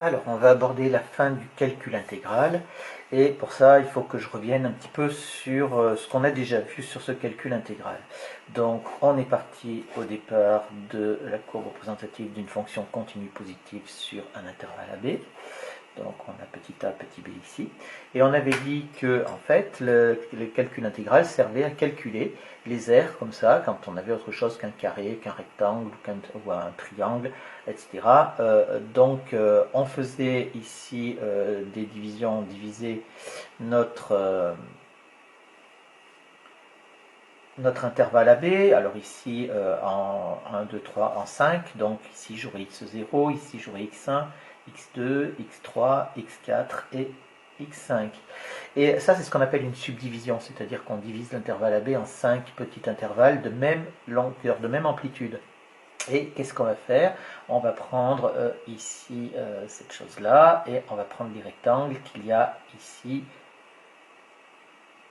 Alors, on va aborder la fin du calcul intégral et pour ça, il faut que je revienne un petit peu sur ce qu'on a déjà vu sur ce calcul intégral. Donc, on est parti au départ de la courbe représentative d'une fonction continue positive sur un intervalle AB. Donc, on a petit a, petit b ici. Et on avait dit que, en fait, le calcul intégral servait à calculer les aires comme ça, quand on avait autre chose qu'un carré, qu'un rectangle, ou un triangle, etc. On faisait ici des divisions, on divisait notre intervalle AB, alors ici en 1, 2, 3, en 5, donc ici j'aurai x0, ici j'aurai x1, x2, x3, x4 et x5. Et ça c'est ce qu'on appelle une subdivision, c'est-à-dire qu'on divise l'intervalle AB en 5 petits intervalles de même longueur, de même amplitude. Et qu'est-ce qu'on va faire? On va prendre ici cette chose-là, et on va prendre les rectangles qu'il y a ici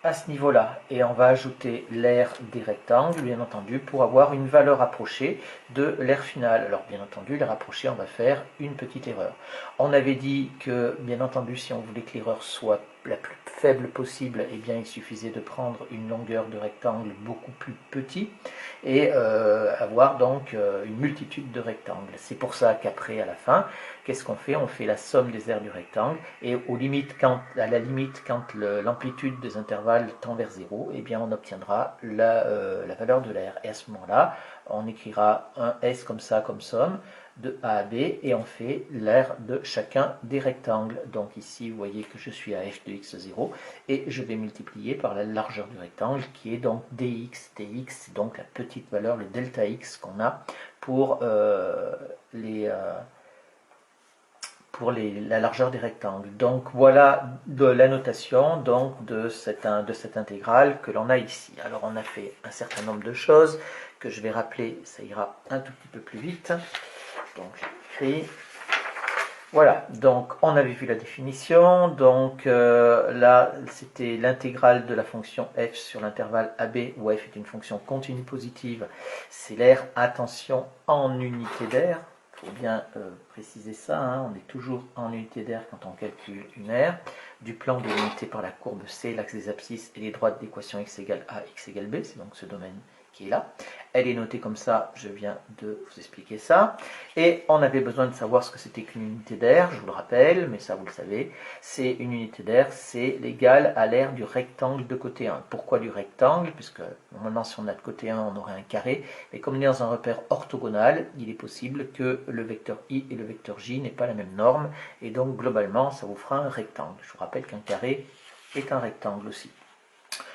à ce niveau-là. Et on va ajouter l'aire des rectangles, bien entendu, pour avoir une valeur rapprochée de l'aire finale. Alors, bien entendu, les rapprochés, on va faire une petite erreur. On avait dit que, bien entendu, si on voulait que l'erreur soit la plus faible possible, eh bien, il suffisait de prendre une longueur de rectangle beaucoup plus petit et avoir donc une multitude de rectangles. C'est pour ça qu'après, à la fin, qu'est-ce qu'on fait? On fait la somme des aires du rectangle et à la limite, quand l'amplitude des intervalles tend vers 0, eh bien on obtiendra la valeur de l'aire. Et à ce moment-là, on écrira un S comme ça, comme somme, de A à B, et on fait l'aire de chacun des rectangles. Donc ici, vous voyez que je suis à f de x0, et je vais multiplier par la largeur du rectangle, qui est donc dx. Dx, c'est donc la petite valeur, le delta x qu'on a pour la largeur des rectangles. Donc voilà de la notation donc de cette intégrale que l'on a ici. Alors on a fait un certain nombre de choses que je vais rappeler, ça ira un tout petit peu plus vite. Donc j'écris. Voilà, donc on avait vu la définition, donc là c'était l'intégrale de la fonction f sur l'intervalle AB où f est une fonction continue positive, c'est l'aire, attention, en unité d'aire, il faut bien préciser ça, hein, on est toujours en unité d'aire quand on calcule une aire, du plan délimité par la courbe C, l'axe des abscisses et les droites d'équation x égale A, x égale B, c'est donc ce domaine qui est là. Elle est notée comme ça, je viens de vous expliquer ça. Et on avait besoin de savoir ce que c'était qu'une unité d'aire, je vous le rappelle, mais ça vous le savez. C'est une unité d'aire, c'est l'égal à l'aire du rectangle de côté 1. Pourquoi du rectangle? Puisque normalement si on a de côté 1, on aurait un carré. Mais comme on est dans un repère orthogonal, il est possible que le vecteur i et le vecteur j n'aient pas la même norme. Et donc globalement, ça vous fera un rectangle. Je vous rappelle qu'un carré est un rectangle aussi.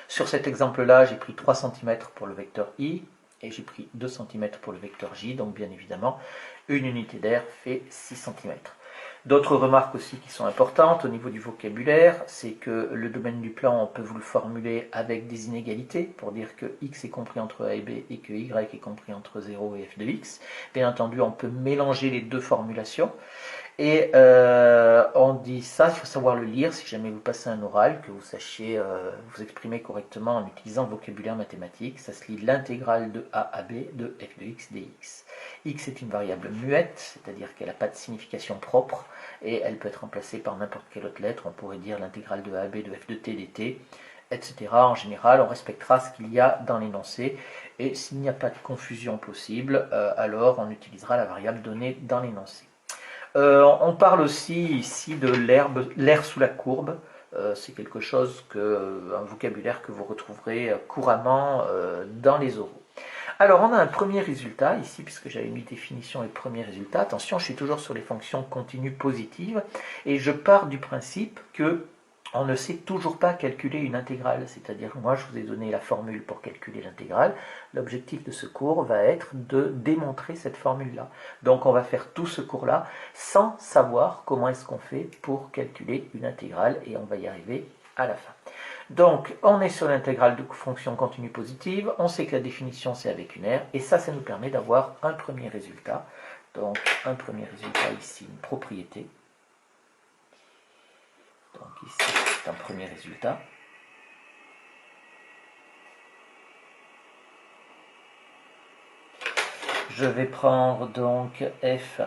Sur cet exemple-là, j'ai pris 3 cm pour le vecteur i et j'ai pris 2 cm pour le vecteur j, donc bien évidemment, une unité d'aire fait 6 cm. D'autres remarques aussi qui sont importantes au niveau du vocabulaire, c'est que le domaine du plan, on peut vous le formuler avec des inégalités, pour dire que x est compris entre a et b et que y est compris entre 0 et f de x. Bien entendu, on peut mélanger les deux formulations. Et on dit ça, il faut savoir le lire si jamais vous passez un oral, que vous sachiez vous exprimer correctement en utilisant le vocabulaire mathématique. Ça se lit l'intégrale de a à b de f de x dx. X est une variable muette, c'est-à-dire qu'elle n'a pas de signification propre, et elle peut être remplacée par n'importe quelle autre lettre. On pourrait dire l'intégrale de a à b de f de t dt, etc. En général, on respectera ce qu'il y a dans l'énoncé, et s'il n'y a pas de confusion possible, alors on utilisera la variable donnée dans l'énoncé. On parle aussi ici de l'air sous la courbe. C'est quelque chose un vocabulaire que vous retrouverez couramment dans les oraux. Alors on a un premier résultat ici, puisque j'avais mis définition et premier résultat. Attention, je suis toujours sur les fonctions continues positives, et je pars du principe que on ne sait toujours pas calculer une intégrale, c'est-à-dire moi je vous ai donné la formule pour calculer l'intégrale, l'objectif de ce cours va être de démontrer cette formule-là. Donc on va faire tout ce cours-là sans savoir comment est-ce qu'on fait pour calculer une intégrale, et on va y arriver à la fin. Donc on est sur l'intégrale de fonction continue positive, on sait que la définition c'est avec une aire, et ça nous permet d'avoir un premier résultat. Donc un premier résultat ici, une propriété. Donc ici, c'est un premier résultat. Je vais prendre donc f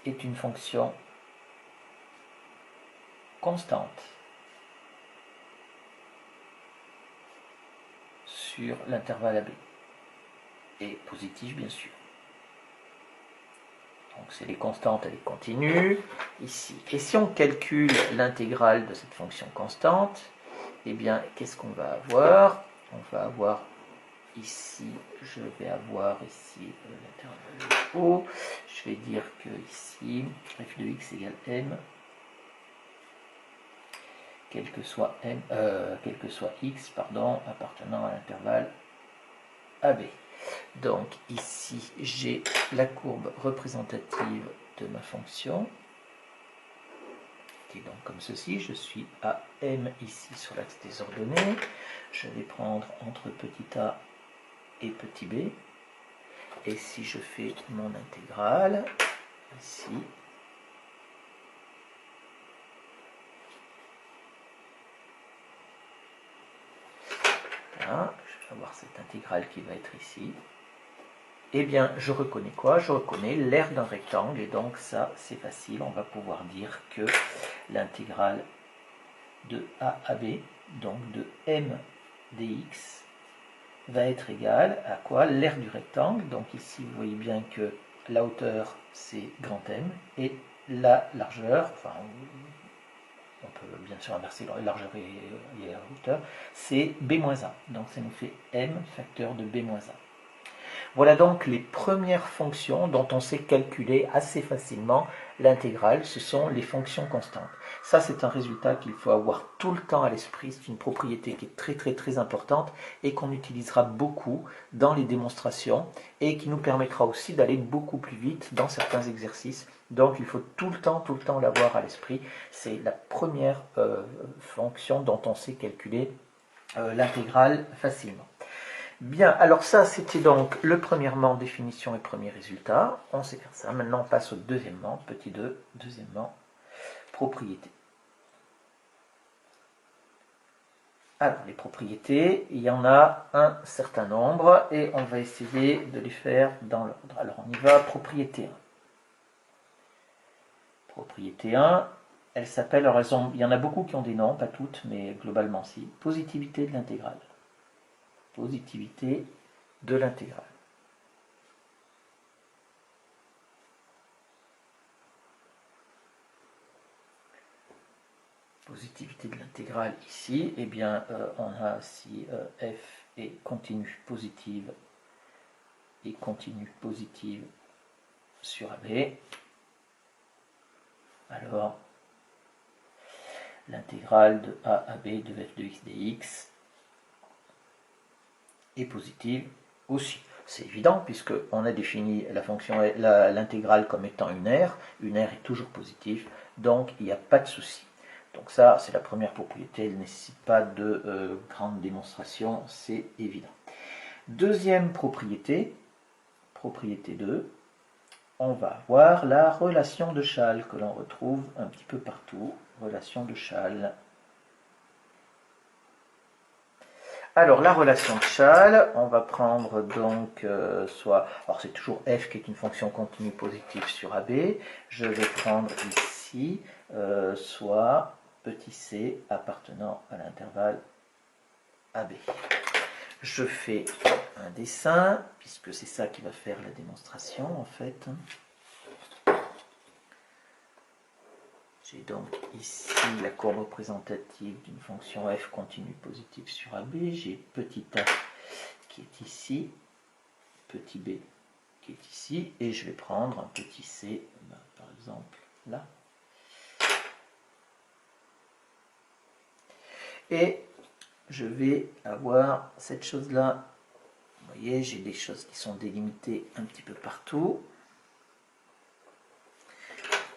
est une fonction constante sur l'intervalle AB, et positive bien sûr. Donc c'est les constantes et les continues, ici. Et si on calcule l'intégrale de cette fonction constante, eh bien, qu'est-ce qu'on va avoir? On va avoir ici, je vais avoir ici l'intervalle O. Je vais dire que ici, f de x égale m, quel que soit x, pardon, appartenant à l'intervalle AB. Donc ici, j'ai la courbe représentative de ma fonction, qui est donc comme ceci. Je suis à m ici sur l'axe des ordonnées. Je vais prendre entre petit a et petit b. Et si je fais mon intégrale, ici, voilà, je vais avoir cette intégrale qui va être ici. Eh bien, je reconnais quoi? Je reconnais l'aire d'un rectangle, et donc ça, c'est facile. On va pouvoir dire que l'intégrale de a à b, donc de m dx, va être égale à quoi? L'aire du rectangle. Donc ici, vous voyez bien que la hauteur, c'est grand M, et la largeur, enfin, on peut bien sûr inverser la largeur et la hauteur, c'est b-1. Donc ça nous fait m facteur de b-1. Voilà donc les premières fonctions dont on sait calculer assez facilement l'intégrale, ce sont les fonctions constantes. Ça, c'est un résultat qu'il faut avoir tout le temps à l'esprit, c'est une propriété qui est très importante et qu'on utilisera beaucoup dans les démonstrations et qui nous permettra aussi d'aller beaucoup plus vite dans certains exercices. Donc il faut tout le temps l'avoir à l'esprit. C'est la première fonction dont on sait calculer l'intégrale facilement. Bien, alors ça c'était donc le premièrement définition et premier résultat. On sait faire ça. Maintenant on passe au deuxièmement, petit 2, deuxièmement, propriété. Alors les propriétés, il y en a un certain nombre et on va essayer de les faire dans l'ordre. Alors on y va, propriété 1. Propriété 1, elle s'appelle, alors il y en a beaucoup qui ont des noms, pas toutes, mais globalement si. Positivité de l'intégrale. Positivité de l'intégrale. Positivité de l'intégrale ici, eh bien on a si f est continue positive et continue positive sur AB, alors l'intégrale de a à b de f de x dx est positive aussi. C'est évident puisqu'on a défini la fonction, l'intégrale comme étant une aire est toujours positive, donc il n'y a pas de souci. Donc ça, c'est la première propriété, elle ne nécessite pas de grande démonstration, c'est évident. Deuxième propriété, propriété 2, on va avoir la relation de Chasles que l'on retrouve un petit peu partout, relation de Chasles. Alors la relation de Chasles, on va prendre donc alors c'est toujours f qui est une fonction continue positive sur AB, je vais prendre ici soit petit c appartenant à l'intervalle AB. Je fais un dessin, puisque c'est ça qui va faire la démonstration en fait. J'ai donc ici la courbe représentative d'une fonction f continue positive sur AB. J'ai petit a qui est ici, petit b qui est ici, et je vais prendre un petit c, par exemple là. Et je vais avoir cette chose-là. Vous voyez, j'ai des choses qui sont délimitées un petit peu partout.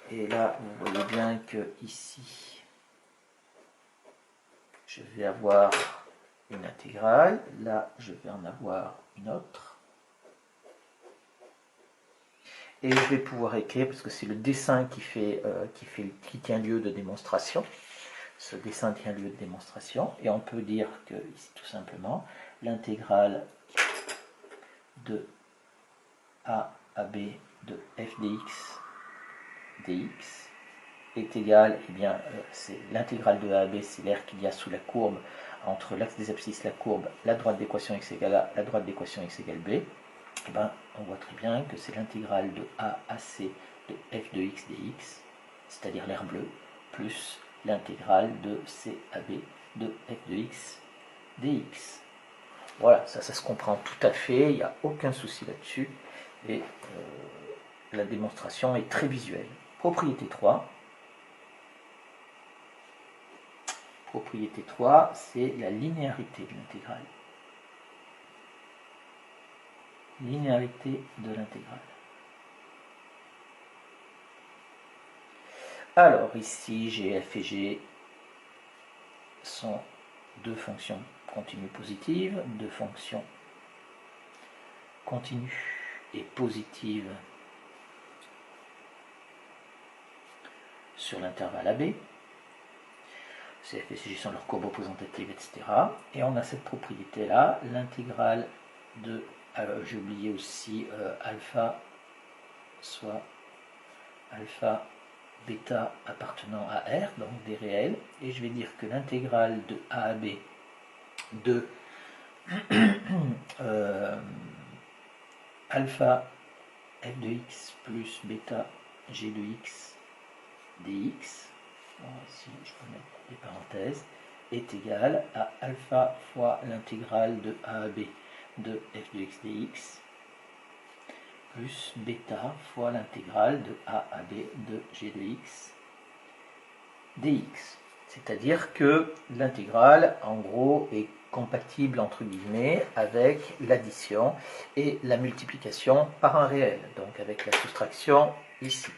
Et là, vous voyez bien que ici, je vais avoir une intégrale. Là, je vais en avoir une autre. Et je vais pouvoir écrire, parce que c'est le dessin qui tient lieu de démonstration. Ce dessin tient lieu de démonstration. Et on peut dire que, ici, tout simplement, l'intégrale de a à b de f dx dx est égal, eh bien, c'est l'intégrale de a à b, c'est l'air qu'il y a sous la courbe, entre l'axe des abscisses, la courbe, la droite d'équation x égale a, la droite d'équation x égale b. Eh ben, on voit très bien que c'est l'intégrale de a à c de f de x dx, c'est-à-dire l'air bleu, plus l'intégrale de c à b de f de x dx. Voilà, ça se comprend tout à fait, il n'y a aucun souci là-dessus, et la démonstration est très visuelle. Propriété 3. Propriété 3, c'est la linéarité de l'intégrale. Linéarité de l'intégrale. Alors ici, g, f et g sont deux fonctions continues positives, deux fonctions continues et positives sur l'intervalle AB. C, F et C sont leurs courbes représentatives, etc. Et on a cette propriété-là, l'intégrale de, j'ai oublié aussi alpha, soit alpha, bêta appartenant à R, donc des réels, et je vais dire que l'intégrale de A à B de alpha f de x plus bêta g de x dx, ici je peux mettre des parenthèses, est égal à alpha fois l'intégrale de a à b de f de x dx plus bêta fois l'intégrale de a à b de g de x dx. C'est-à-dire que l'intégrale, en gros, est compatible, entre guillemets, avec l'addition et la multiplication par un réel, donc avec la soustraction ici.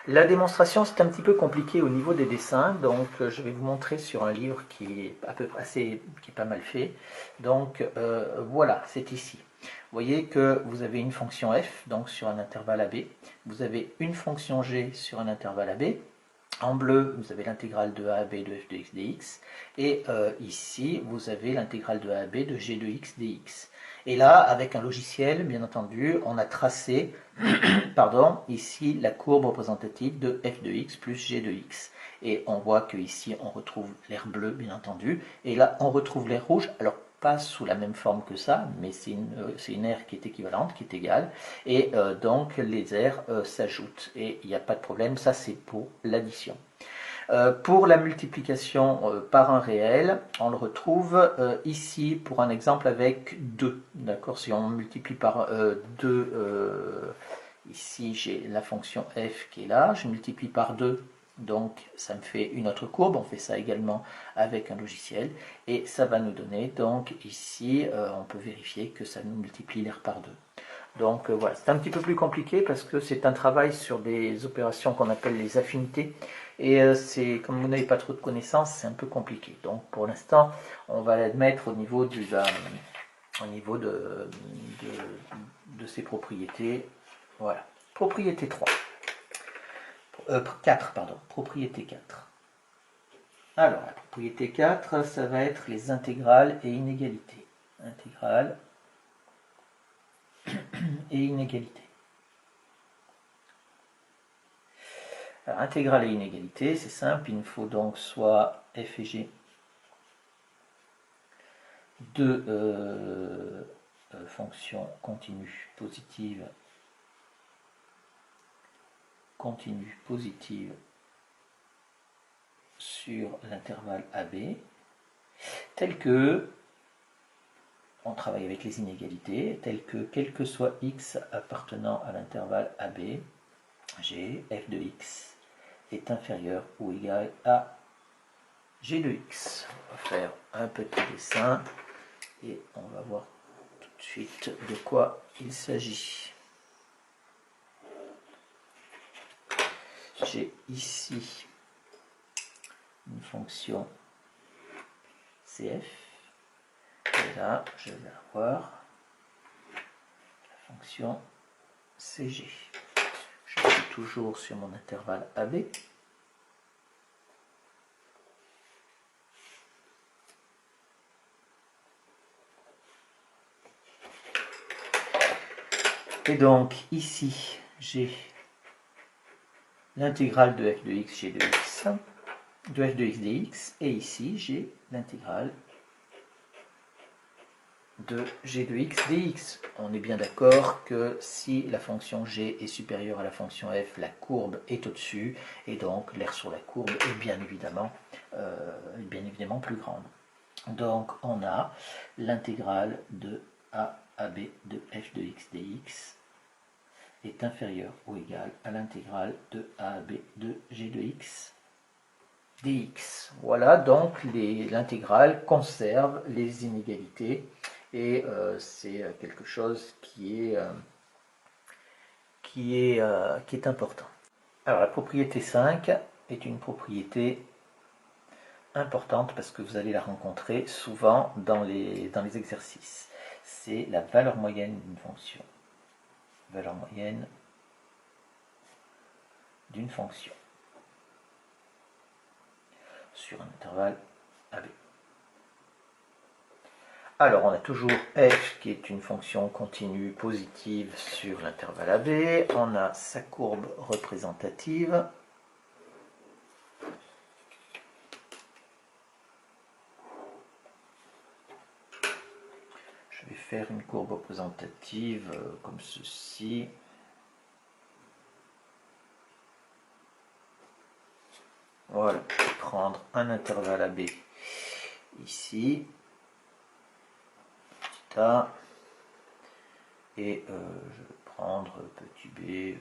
La démonstration, c'est un petit peu compliqué au niveau des dessins, donc je vais vous montrer sur un livre qui est à peu près qui est pas mal fait. Donc voilà, c'est ici. Vous voyez que vous avez une fonction f, donc sur un intervalle AB, vous avez une fonction g sur un intervalle AB. En bleu, vous avez l'intégrale de a à b de f de x dx, et ici, vous avez l'intégrale de a à b de g de x dx. Et là, avec un logiciel, bien entendu, on a tracé pardon, ici la courbe représentative de f de x plus g de x. Et on voit que ici on retrouve l'air bleu, bien entendu, et là on retrouve l'air rouge. Alors pas sous la même forme que ça, mais c'est une aire qui est équivalente, qui est égale, et donc les aires s'ajoutent, et il n'y a pas de problème, ça c'est pour l'addition. Pour la multiplication par un réel, on le retrouve ici pour un exemple avec 2. D'accord, si on multiplie par 2, ici j'ai la fonction f qui est là, je multiplie par 2, donc ça me fait une autre courbe, on fait ça également avec un logiciel, et ça va nous donner, donc ici on peut vérifier que ça nous multiplie l'air par 2. Donc voilà, c'est un petit peu plus compliqué parce que c'est un travail sur des opérations qu'on appelle les affinités, et c'est, comme vous n'avez pas trop de connaissances, c'est un peu compliqué. Donc pour l'instant, on va l'admettre au niveau, de ces propriétés. Voilà. Propriété 3. 4, pardon. Propriété 4. Alors, la propriété 4, ça va être les intégrales et inégalités. Intégrales et inégalités. Alors, intégrale et inégalité, c'est simple, il nous faut donc soit f et g de fonctions continues positives sur l'intervalle AB, tel que, on travaille avec les inégalités, tel que quel que soit x appartenant à l'intervalle AB, g, f de x est inférieur ou égal à g de x. On va faire un petit dessin et on va voir tout de suite de quoi il s'agit. J'ai ici une fonction cf, et là je vais avoir la fonction cg. Je suis toujours sur mon intervalle AB. Et donc ici j'ai l'intégrale de f de x, g de x, de f de x dx, et ici j'ai l'intégrale de g de x dx. On est bien d'accord que si la fonction g est supérieure à la fonction f, la courbe est au-dessus, et donc l'aire sur la courbe est bien évidemment plus grande. Donc on a l'intégrale de a à b de f de x dx est inférieure ou égale à l'intégrale de a à b de g de x dx. Voilà, donc l'intégrale conserve les inégalités et c'est quelque chose qui est important. Alors la propriété 5 est une propriété importante parce que vous allez la rencontrer souvent dans les exercices. C'est la valeur moyenne d'une fonction. Valeur moyenne d'une fonction sur un intervalle AB. Alors on a toujours f qui est une fonction continue positive sur l'intervalle AB. On a sa courbe représentative. Je vais faire une courbe représentative comme ceci. Voilà, je vais prendre un intervalle AB ici, petit a, et je vais prendre petit b,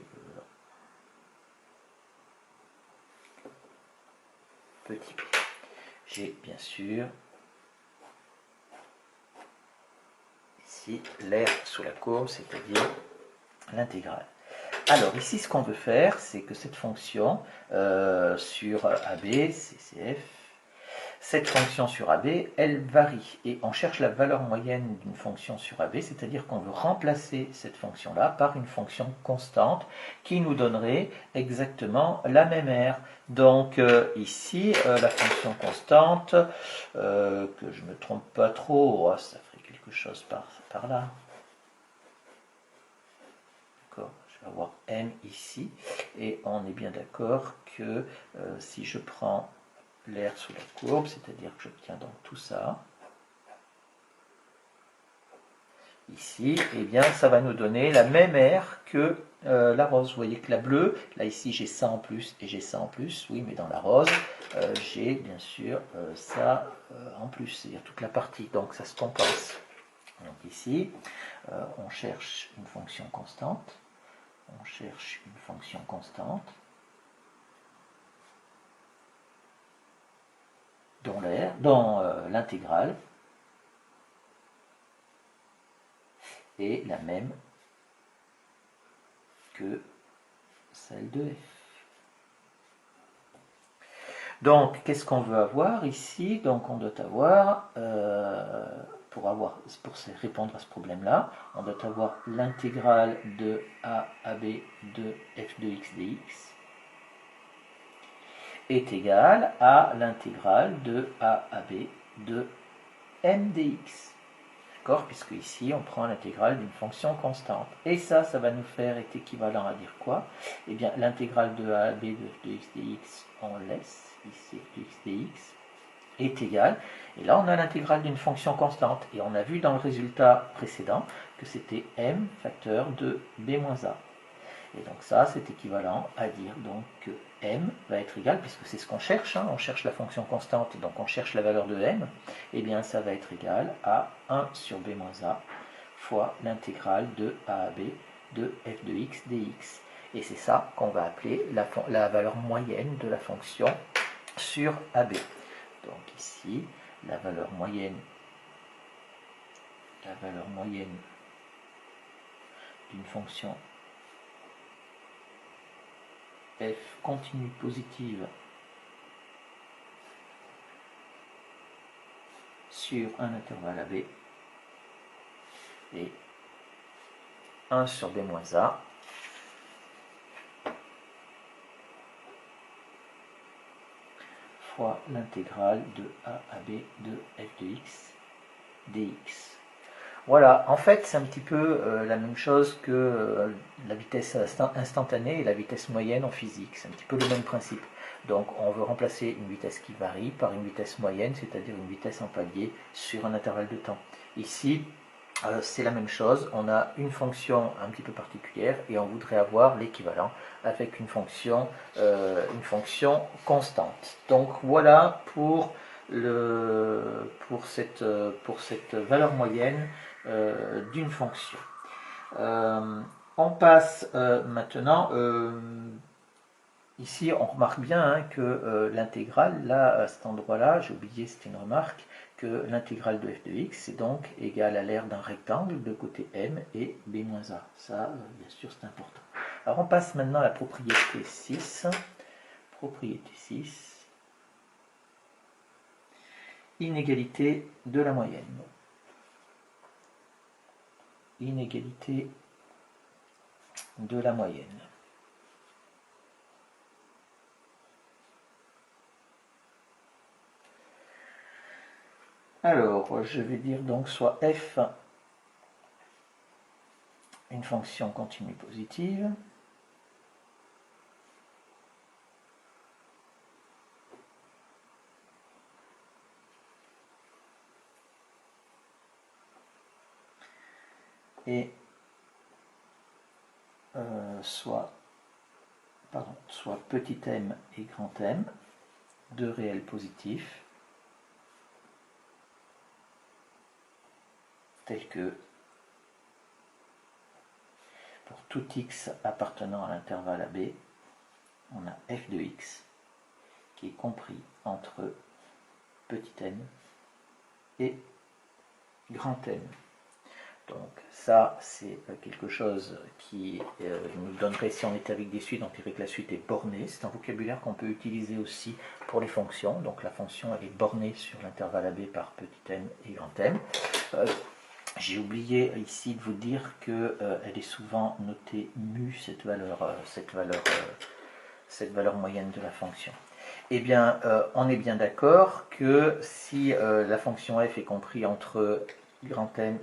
petit b. J'ai bien sûr ici l'aire sous la courbe, c'est-à-dire l'intégrale. Alors ici, ce qu'on veut faire, c'est que cette fonction sur AB, CCF, cette fonction sur AB, elle varie. Et on cherche la valeur moyenne d'une fonction sur AB, c'est-à-dire qu'on veut remplacer cette fonction-là par une fonction constante qui nous donnerait exactement la même aire. Donc ici, la fonction constante, que je ne me trompe pas trop, oh, ça ferait quelque chose par là. Je vais avoir m ici, et on est bien d'accord que si je prends l'aire sous la courbe, c'est-à-dire que j'obtiens donc tout ça, ici, et bien ça va nous donner la même aire que la rose. Vous voyez que la bleue, là ici j'ai ça en plus et j'ai ça en plus, oui, mais dans la rose, j'ai bien sûr ça en plus, c'est-à-dire toute la partie, donc ça se compense. Donc ici, on cherche une fonction constante. On cherche une fonction constante dont l'intégrale est la même que celle de f. Donc, qu'est-ce qu'on veut avoir ici? Donc, on doit avoir, pour répondre à ce problème-là, on doit avoir l'intégrale de a à b de f de x dx est égale à l'intégrale de a à b de m dx. D'accord? Puisque ici, on prend l'intégrale d'une fonction constante. Et ça va nous faire être équivalent à dire quoi? Eh bien, l'intégrale de a à b de f de x dx, on laisse, ici f de x dx, est égale, et là on a l'intégrale d'une fonction constante, et on a vu dans le résultat précédent que c'était m facteur de b moins a. Et donc ça, c'est équivalent à dire donc que m va être égal, puisque c'est ce qu'on cherche, hein, on cherche la fonction constante, donc on cherche la valeur de m, et bien ça va être égal à 1 sur b moins a fois l'intégrale de a à b de f de x dx. Et c'est ça qu'on va appeler la valeur moyenne de la fonction sur AB. Donc ici, la valeur moyenne d'une fonction f continue positive sur un intervalle AB et 1 sur b moins a fois l'intégrale de a à b de f de x dx. Voilà, en fait, c'est un petit peu la même chose que la vitesse instantanée et la vitesse moyenne en physique. C'est un petit peu le même principe. Donc, on veut remplacer une vitesse qui varie par une vitesse moyenne, c'est-à-dire une vitesse en palier sur un intervalle de temps. Ici, c'est la même chose. On a une fonction un petit peu particulière et on voudrait avoir l'équivalent avec une fonction constante. Donc, voilà pour cette valeur moyenne d'une fonction. On passe maintenant, ici on remarque bien hein, que l'intégrale, là à cet endroit-là, j'ai oublié, c'était une remarque, que l'intégrale de f de x est donc égale à l'aire d'un rectangle de côté m et b-a. Ça, bien sûr, c'est important. Alors on passe maintenant à la propriété 6. Propriété 6. Inégalité de la moyenne. Inégalité de la moyenne. Alors, je vais dire donc soit f une fonction continue positive, et soit petit m et grand M, deux réels positifs, tels que pour tout x appartenant à l'intervalle AB, on a f de x qui est compris entre petit m et grand M. Donc ça, c'est quelque chose qui nous donnerait, si on était avec des suites, on dirait que la suite est bornée. C'est un vocabulaire qu'on peut utiliser aussi pour les fonctions. Donc la fonction, elle est bornée sur l'intervalle AB par petit m et grand M. J'ai oublié ici de vous dire qu'elle est souvent notée mu, cette valeur moyenne de la fonction. Eh bien, on est bien d'accord que si la fonction f est comprise entre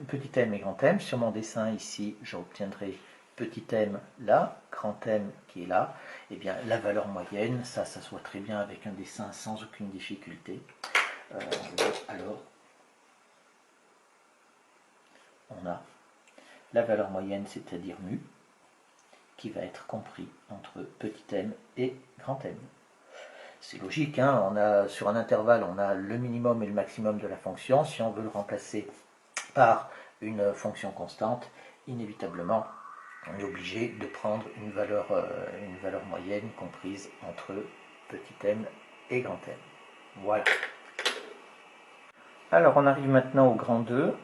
petit m et grand M, sur mon dessin ici, j'obtiendrai petit m là, grand M qui est là, eh bien la valeur moyenne, ça se voit très bien avec un dessin sans aucune difficulté. Alors, on a la valeur moyenne, c'est-à-dire mu, qui va être compris entre petit m et grand M. C'est logique, hein, sur un intervalle, on a le minimum et le maximum de la fonction. Si on veut le remplacer par une fonction constante, inévitablement, on est obligé de prendre une valeur moyenne comprise entre petit m et grand M. Voilà. Alors, on arrive maintenant au grand 2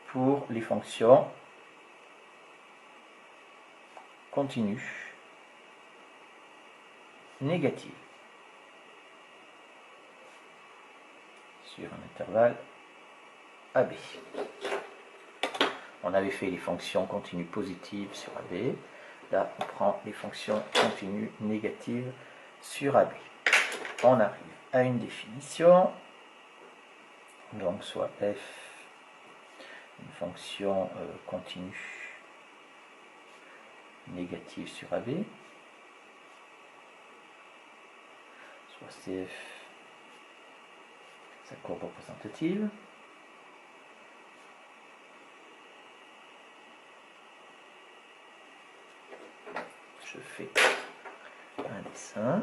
pour les fonctions continues négatives sur un intervalle AB. On avait fait les fonctions continues positives sur AB. Là, on prend les fonctions continues négatives sur AB. On arrive à une définition. Donc, soit f, une fonction continue négative sur AB, soit cf, sa courbe représentative. Je fais un dessin.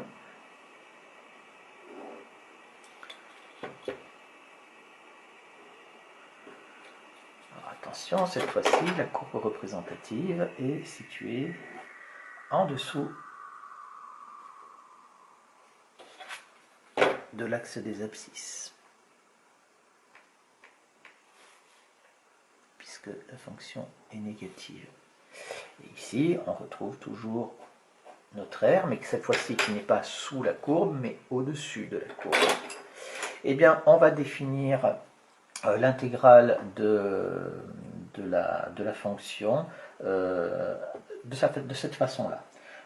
Alors attention, cette fois-ci, la courbe représentative est située en dessous de l'axe des abscisses, puisque la fonction est négative. Et ici, on retrouve toujours notre R, mais cette fois-ci qui n'est pas sous la courbe, mais au-dessus de la courbe. Eh bien, on va définir l'intégrale de la fonction de cette façon-là.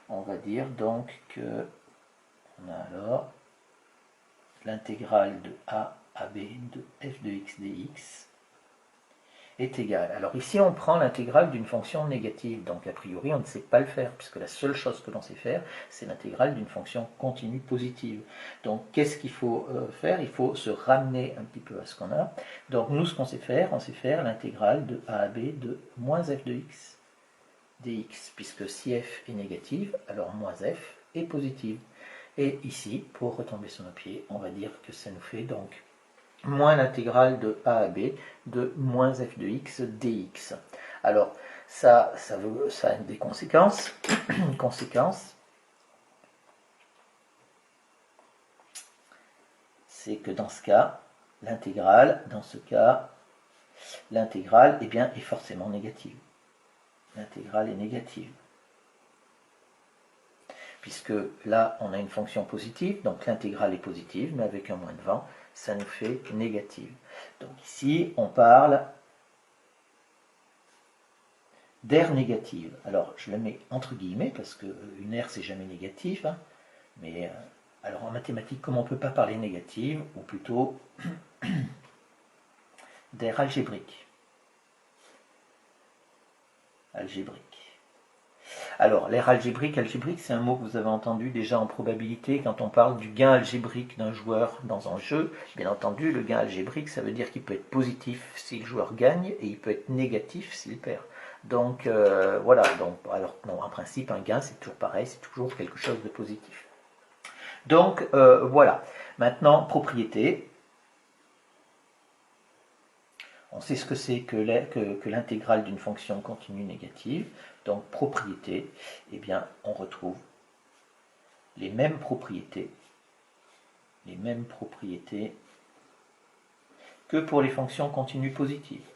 On va dire donc que on a alors l'intégrale de a à b de f de x dx est égal. Alors ici, on prend l'intégrale d'une fonction négative. Donc a priori, on ne sait pas le faire, puisque la seule chose que l'on sait faire, c'est l'intégrale d'une fonction continue positive. Donc qu'est-ce qu'il faut faire? Il faut se ramener un petit peu à ce qu'on a. Donc nous, ce qu'on sait faire, on sait faire l'intégrale de a à b de moins f de x dx, puisque si f est négative, alors moins f est positive. Et ici, pour retomber sur nos pieds, on va dire que ça nous fait donc moins l'intégrale de a à b de moins f de x dx. Alors, ça a des conséquences. Conséquence, c'est que dans ce cas, l'intégrale, eh bien, est forcément négative. L'intégrale est négative. Puisque là, on a une fonction positive, donc l'intégrale est positive, mais avec un moins devant, ça nous fait négative. Donc ici, on parle d'aire négative. Alors, je le mets entre guillemets, parce qu'une aire, c'est jamais négatif. Hein, mais, alors en mathématiques, comme on ne peut pas parler négative, ou plutôt d'aire algébrique. Algébrique. Alors, l'aire algébrique, c'est un mot que vous avez entendu déjà en probabilité quand on parle du gain algébrique d'un joueur dans un jeu. Bien entendu, le gain algébrique, ça veut dire qu'il peut être positif si le joueur gagne et il peut être négatif s'il perd. Donc, voilà. Donc, alors, non, en principe, un gain, c'est toujours pareil, c'est toujours quelque chose de positif. Donc, voilà. Maintenant, propriété. On sait ce que c'est que l'intégrale d'une fonction continue négative. Donc, propriété, eh bien, on retrouve les mêmes propriétés que pour les fonctions continues positives.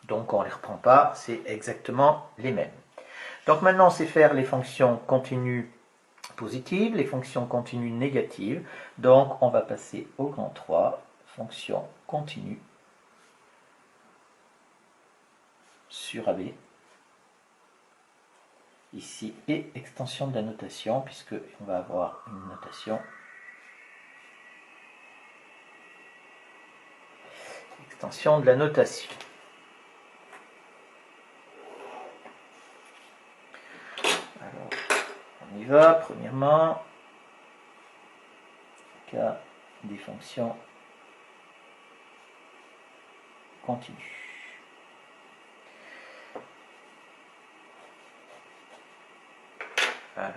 Donc, on ne les reprend pas, c'est exactement les mêmes. Donc, maintenant, on sait faire les fonctions continues positives, les fonctions continues négatives. Donc, on va passer au grand 3, fonction continue sur AB. Ici, et extension de la notation, puisqu'on va avoir une notation. Extension de la notation. Alors, on y va. Premièrement, cas des fonctions continues. Alors,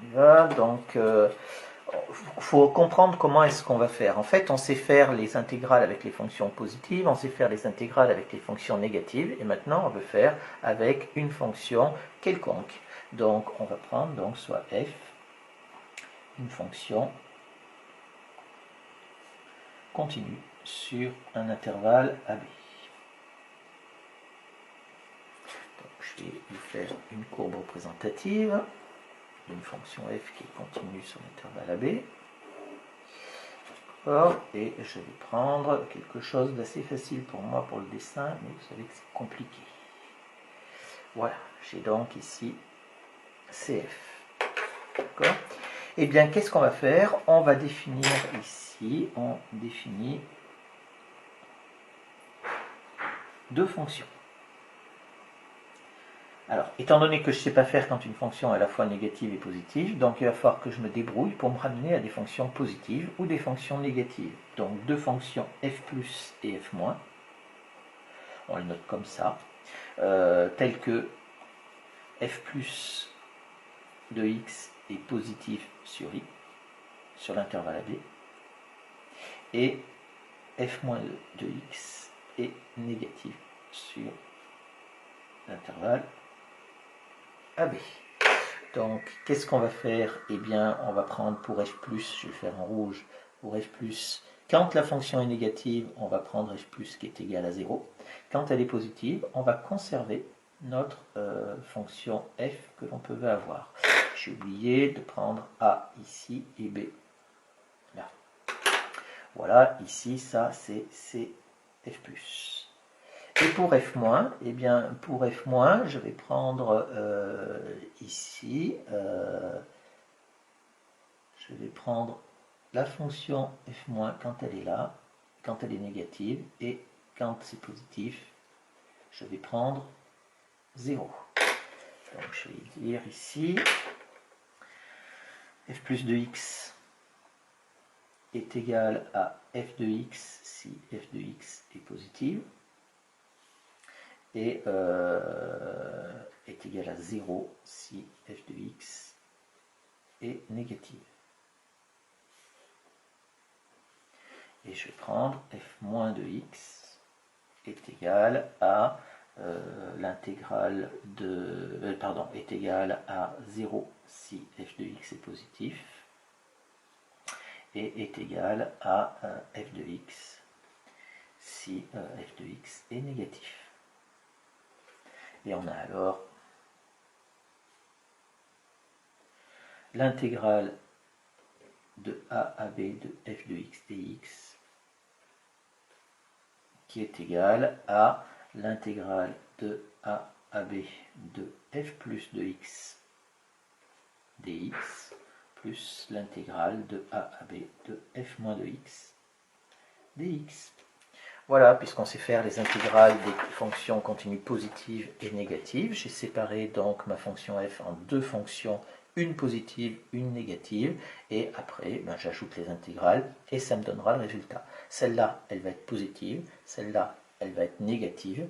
on y va. Donc, il faut comprendre comment est-ce qu'on va faire. En fait, on sait faire les intégrales avec les fonctions positives, on sait faire les intégrales avec les fonctions négatives, et maintenant, on veut faire avec une fonction quelconque. Donc, on va prendre donc soit f, une fonction continue sur un intervalle AB. Donc, je vais vous faire une courbe représentative d'une fonction f qui est continue sur l'intervalle AB. Et je vais prendre quelque chose d'assez facile pour moi pour le dessin, mais vous savez que c'est compliqué. Voilà, j'ai donc ici CF. D'accord? Eh bien, qu'est-ce qu'on va faire? On va définir ici, on définit deux fonctions. Alors, étant donné que je ne sais pas faire quand une fonction est à la fois négative et positive, donc il va falloir que je me débrouille pour me ramener à des fonctions positives ou des fonctions négatives. Donc, deux fonctions f plus et f moins. On les note comme ça, telles que f plus de x est positif sur i, sur l'intervalle AB, et f moins de x est négatif sur l'intervalle AB. Donc, qu'est-ce qu'on va faire? Eh bien, on va prendre pour f+, je vais faire en rouge, pour f+, quand la fonction est négative, on va prendre f+, qui est égal à 0. Quand elle est positive, on va conserver notre fonction f que l'on peut avoir. J'ai oublié de prendre a ici et b là. Voilà, ici, ça, c'est f+. Et pour f-, eh bien, pour f-, je vais prendre ici, je vais prendre la fonction f- quand elle est là, quand elle est négative, et quand c'est positif, je vais prendre 0. Donc je vais dire ici, f plus de x est égal à f de x si f de x est positive, et est égal à 0 si f de x est négative. Et je vais prendre f- de x est égal à l'intégrale de... pardon, est égal à 0 si f de x est positif, et est égal à f de x si f de x est négatif. Et on a alors l'intégrale de a à b de f de x dx qui est égale à l'intégrale de a à b de f plus de x dx plus l'intégrale de a à b de f moins de x dx. Voilà, puisqu'on sait faire les intégrales des fonctions continues positives et négatives, j'ai séparé donc ma fonction f en deux fonctions, une positive, une négative, et après ben, j'ajoute les intégrales et ça me donnera le résultat. Celle-là, elle va être positive, celle-là, elle va être négative,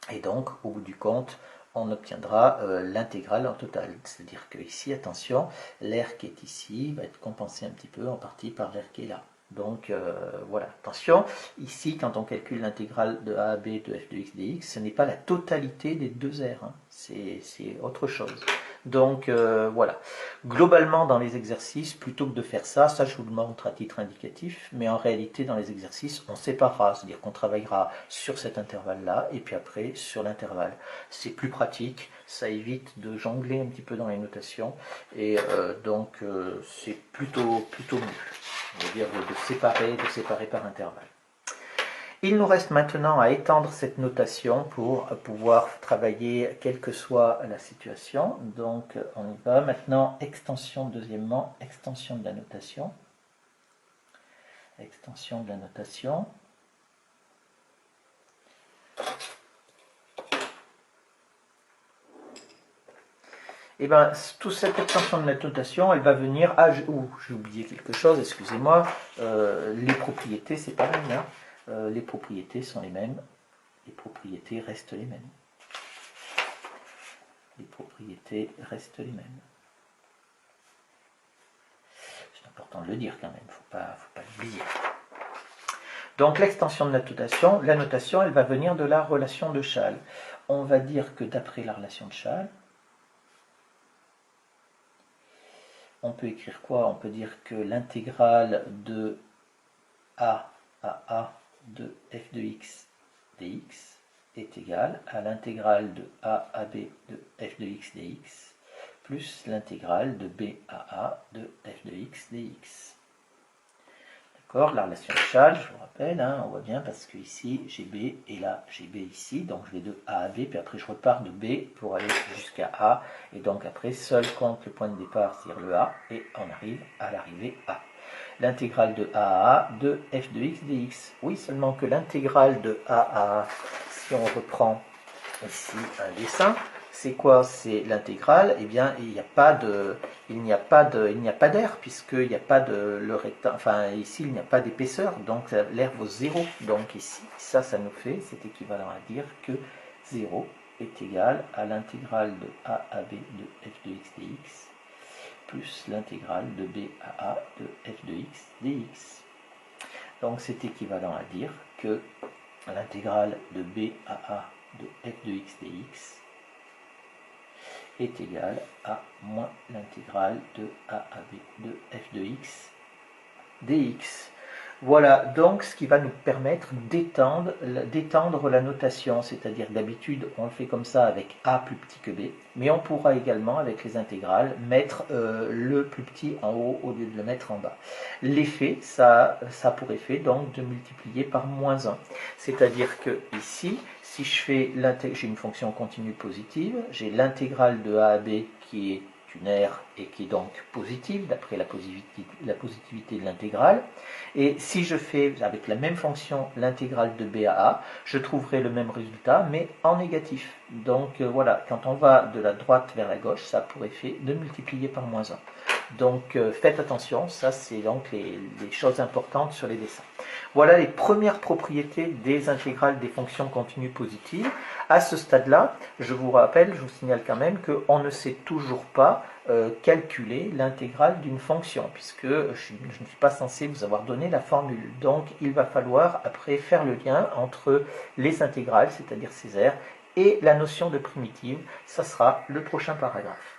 et donc au bout du compte, on obtiendra l'intégrale en total. C'est-à-dire que ici, attention, l'air qui est ici va être compensé un petit peu en partie par l'air qui est là. Donc voilà, attention, ici quand on calcule l'intégrale de a à b de f de x dx, ce n'est pas la totalité des deux r, hein. C'est autre chose. Donc voilà, globalement dans les exercices, plutôt que de faire ça je vous le montre à titre indicatif, mais en réalité dans les exercices on séparera, c'est-à-dire qu'on travaillera sur cet intervalle-là et puis après sur l'intervalle. C'est plus pratique, ça évite de jongler un petit peu dans les notations et donc c'est plutôt mieux, on va dire de séparer par intervalle. Il nous reste maintenant à étendre cette notation pour pouvoir travailler quelle que soit la situation. Donc on y va. Maintenant, extension, deuxièmement, extension de la notation. Extension de la notation. Et bien, toute cette extension de la notation, elle va venir à... j'ai oublié quelque chose, excusez-moi. Les propriétés, c'est pareil, hein. Les propriétés sont les mêmes. Les propriétés restent les mêmes. Les propriétés restent les mêmes. C'est important de le dire quand même, il ne faut pas l'oublier. Donc l'extension de la notation, elle va venir de la relation de Chasles. On va dire que d'après la relation de Chasles, on peut écrire quoi? On peut dire que l'intégrale de a à a de f de x dx est égale à l'intégrale de a à b de f de x dx plus l'intégrale de b à a de f de x dx. D'accord, la relation de Chasles, je vous rappelle, hein, on voit bien parce que ici j'ai B et là j'ai B ici, donc je vais de A à B, puis après je repars de B pour aller jusqu'à A, et donc après seul compte le point de départ, c'est-à-dire le A, et on arrive à l'arrivée A. L'intégrale de A à A de f de x dx. Oui, seulement que l'intégrale de A à A, si on reprend ici un dessin, c'est quoi? C'est l'intégrale. Eh bien, il n'y a pas d'air puisqu'il n'y a pas de le rectangle. Enfin, ici il n'y a pas d'épaisseur, donc l'air vaut 0. Donc ici, ça nous fait, c'est équivalent à dire que 0 est égal à l'intégrale de a à b de f de x dx plus l'intégrale de b à a de f de x dx. Donc c'est équivalent à dire que l'intégrale de b à a de f de x dx est égale à moins l'intégrale de a à b de f de x dx. Voilà donc ce qui va nous permettre d'étendre la notation, c'est-à-dire d'habitude on le fait comme ça avec a plus petit que b, mais on pourra également avec les intégrales mettre le plus petit en haut au lieu de le mettre en bas. L'effet, ça a pour effet donc de multiplier par moins 1, c'est-à-dire que ici, si je fais j'ai une fonction continue positive, j'ai l'intégrale de a à b qui est une R et qui est donc positive d'après la positivité de l'intégrale. Et si je fais avec la même fonction l'intégrale de b à a, je trouverai le même résultat mais en négatif. Donc voilà, quand on va de la droite vers la gauche, ça a pour effet de multiplier par moins 1. Donc faites attention, ça c'est donc les choses importantes sur les dessins. Voilà les premières propriétés des intégrales des fonctions continues positives. À ce stade-là, je vous rappelle, je vous signale quand même qu'on ne sait toujours pas calculer l'intégrale d'une fonction, puisque je ne suis pas censé vous avoir donné la formule. Donc il va falloir après faire le lien entre les intégrales, c'est-à-dire ces R, et la notion de primitive. Ça sera le prochain paragraphe.